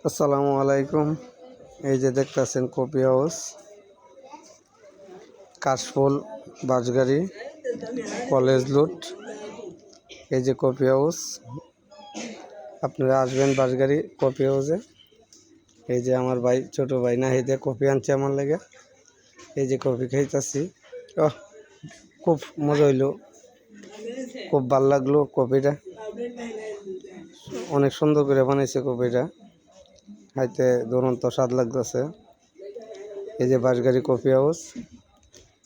আসসালামু আলাইকুম। এই যে দেখতেছেন কফি হাউস, কাশফুল, বাঁশগাড়ি, কলেজ লুট। এই যে কফি হাউস, আপনারা আসবেন বাঁশগাড়ি কফি হাউসে। এই যে আমার ভাই, ছোট ভাই না, এই যে কফি আনছে আমার লাগে। এই যে কফি খাইতেছি, খুব মজা হইলো, খুব ভাল লাগলো কফিটা। অনেক সুন্দর করে বানাইছে কফিটা, খাইতে দুরন্ত স্বাদ লাগতেছে। এই যে বাঁশগাড়ি কফি হাউস,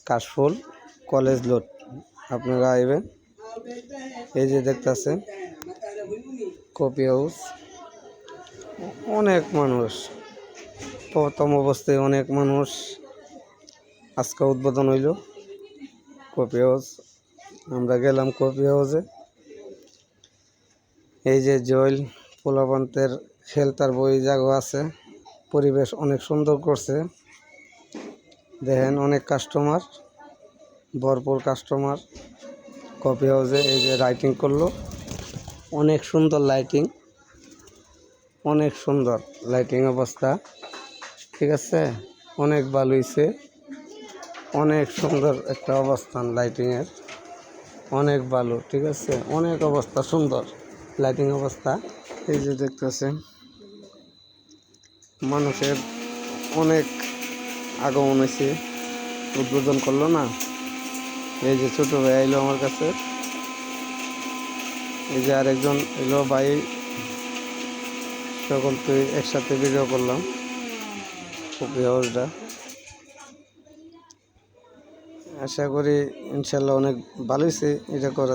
কাশফুল, কলেজ লুট, আপনারা আইবেন। এই যে দেখতেছেন কফি হাউস, অনেক মানুষ, প্রথম অবস্থায় অনেক মানুষ। আজকে উদ্বোধন হইল কফি হাউস, আমরা গেলাম কফি হাউসে। এই যে জয়েল পোলাপান্তের খেলতার বই জায়গা আছে, পরিবেশ অনেক সুন্দর করছে। দেখেন অনেক কাস্টমার, ভরপুর কাস্টমার কফি হাউসে। এই যে লাইটিং করলো, অনেক সুন্দর লাইটিং, অনেক সুন্দর লাইটিং অবস্থা, ঠিক আছে, অনেক ভালো হয়েছে, অনেক সুন্দর একটা অবস্থান লাইটিংয়ের, অনেক ভালো, ঠিক আছে, অনেক অবস্থা সুন্দর লাইটিং অবস্থা। এই যে দেখতেছেন মানুষের অনেক আগমন হয়েছে, উদ্বোধন করলো না। এই যে ছোট ভাই এলো আমার কাছে, এই যে আরেকজন এলো ভাই, সকলকে একসাথে ভিডিও করলাম কফি হাউসটা। আশা করি ইনশাল্লাহ অনেক ভালো হয়েছে এটা করা।